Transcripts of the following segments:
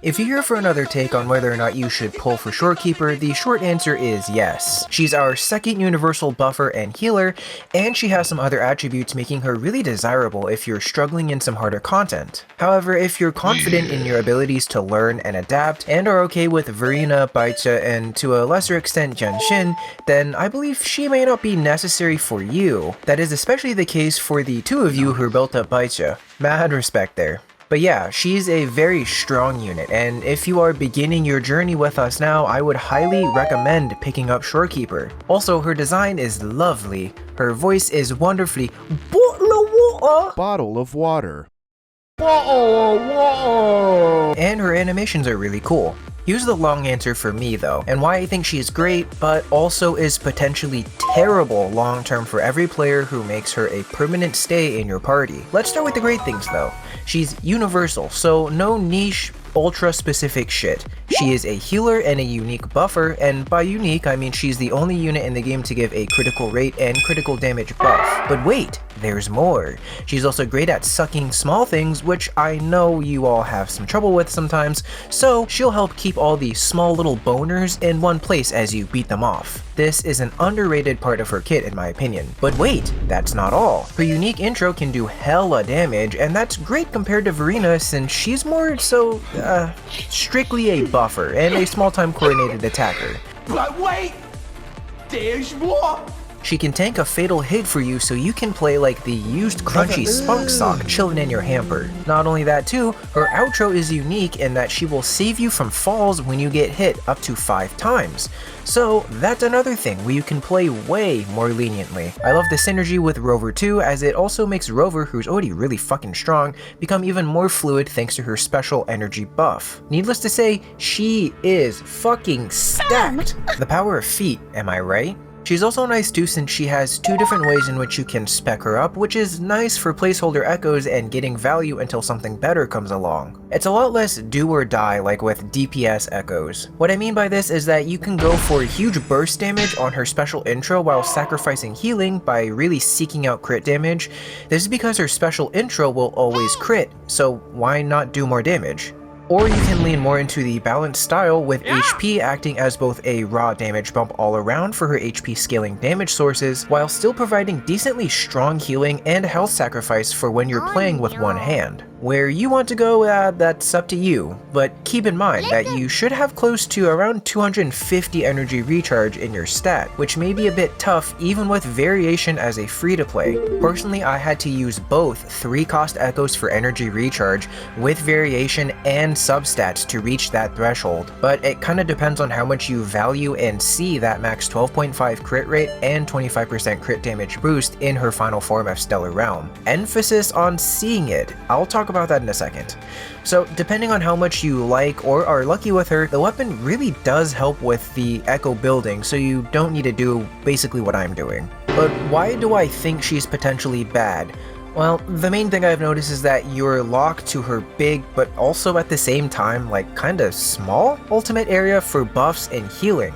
If you're here for another take on whether or not you should pull for Shorekeeper, the short answer is yes. She's our second universal buffer and healer, and she has some other attributes making her really desirable if you're struggling in some harder content. However, if you're confident in your abilities to learn and adapt, and are okay with Verena, Baicha, and to a lesser extent Genshin, then I believe she may not be necessary for you. That is especially the case for the two of you who built up Baicha. Mad respect there. But yeah, she's a very strong unit, and if you are beginning your journey with us now, I would highly recommend picking up Shorekeeper. Also, her design is lovely, her voice is wonderfully Bottle of water. And her animations are really cool. Here's the long answer for me though, and why I think she's great, but also is potentially terrible long term for every player who makes her a permanent stay in your party. Let's start with the great things though. She's universal, so no niche, ultra specific shit. She is a healer and a unique buffer, and by unique I mean she's the only unit in the game to give a critical rate and critical damage buff. But wait, there's more. She's also great at sucking small things, which I know you all have some trouble with sometimes, so she'll help keep all these small little boners in one place as you beat them off. This is an underrated part of her kit in my opinion. But wait, that's not all. Her unique intro can do hella damage, and that's great compared to Verena since she's more so, strictly a buffer and a small-time coordinated attacker. But wait! There's more! She can tank a fatal hit for you so you can play like the used crunchy spunk sock chilling in your hamper. Not only that too, her outro is unique in that she will save you from falls when you get hit up to 5 times. So that's another thing where you can play way more leniently. I love the synergy with Rover too, as it also makes Rover, who's already really fucking strong, become even more fluid thanks to her special energy buff. Needless to say, she is fucking stacked. The power of feet, am I right? She's also nice too since she has 2 different ways in which you can spec her up, which is nice for placeholder echoes and getting value until something better comes along. It's a lot less do or die like with DPS echoes. What I mean by this is that you can go for huge burst damage on her special intro while sacrificing healing by really seeking out crit damage. This is because her special intro will always crit, so why not do more damage? Or you can lean more into the balanced style with HP acting as both a raw damage bump all around for her HP scaling damage sources, while still providing decently strong healing and health sacrifice for when you're playing with one hand. Where you want to go, that's up to you, but keep in mind that you should have close to around 250 energy recharge in your stat, which may be a bit tough even with variation as a free-to-play. Personally, I had to use both 3 cost echoes for energy recharge with variation and substats to reach that threshold, but it kinda depends on how much you value and see that max 12.5 crit rate and 25% crit damage boost in her final form of Stellar Realm. Emphasis on seeing it. I'll talk about that in a second. So depending on how much you like or are lucky with her, the weapon really does help with the echo building, so you don't need to do basically what I'm doing. But why do I think she's potentially bad? Well, the main thing I've noticed is that you're locked to her big, but also at the same time, like kinda small ultimate area for buffs and healing.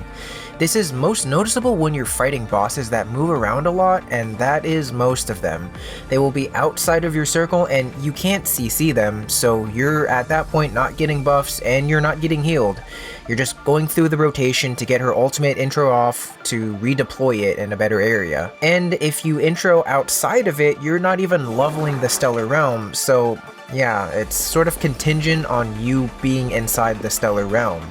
This is most noticeable when you're fighting bosses that move around a lot, and that is most of them. They will be outside of your circle and you can't CC them, so you're at that point not getting buffs and you're not getting healed. You're just going through the rotation to get her ultimate intro off to redeploy it in a better area. And if you intro outside of it, you're not even leveling the Stellar Realm, so yeah, it's sort of contingent on you being inside the Stellar Realm.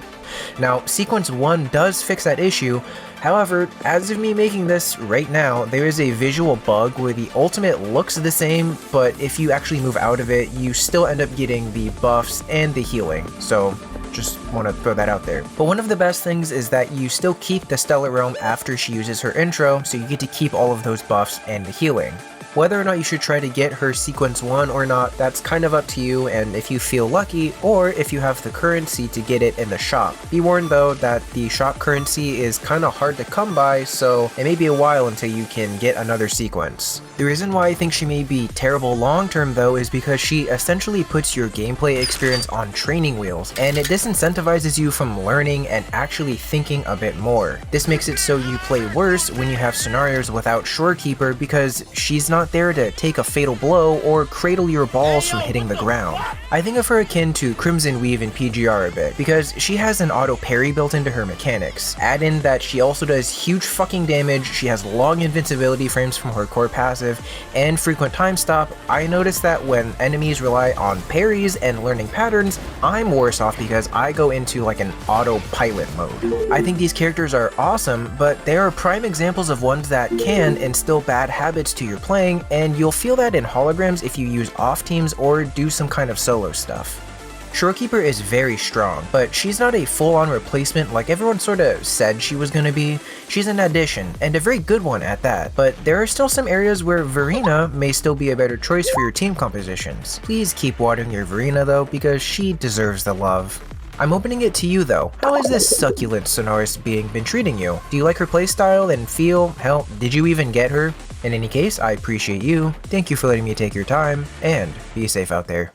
Now, Sequence 1 does fix that issue, however, as of me making this right now, there is a visual bug where the ultimate looks the same, but if you actually move out of it, you still end up getting the buffs and the healing, so just want to throw that out there. But one of the best things is that you still keep the Stellar Realm after she uses her intro, so you get to keep all of those buffs and the healing. Whether or not you should try to get her Sequence 1 or not, that's kind of up to you and if you feel lucky, or if you have the currency to get it in the shop. Be warned though that the shop currency is kinda hard to come by, so it may be a while until you can get another sequence. The reason why I think she may be terrible long term though is because she essentially puts your gameplay experience on training wheels, and it disincentivizes you from learning and actually thinking a bit more. This makes it so you play worse when you have scenarios without Shorekeeper because she's not not there to take a fatal blow or cradle your balls from hitting the ground. I think of her akin to Crimson Weave in PGR a bit, because she has an auto parry built into her mechanics. Add in that she also does huge fucking damage, she has long invincibility frames from her core passive, and frequent time stop. I notice that when enemies rely on parries and learning patterns, I'm worse off because I go into like an autopilot mode. I think these characters are awesome, but they are prime examples of ones that can instill bad habits to your playing, and you'll feel that in holograms if you use off teams or do some kind of solo stuff. Shorekeeper is very strong, but she's not a full-on replacement like everyone sorta said she was gonna be. She's an addition, and a very good one at that, but there are still some areas where Verena may still be a better choice for your team compositions. Please keep watering your Verena though, because she deserves the love. I'm opening it to you though. How has this succulent Sonoris being been treating you? Do you like her playstyle and feel? Hell, did you even get her? In any case, I appreciate you, thank you for letting me take your time, and be safe out there.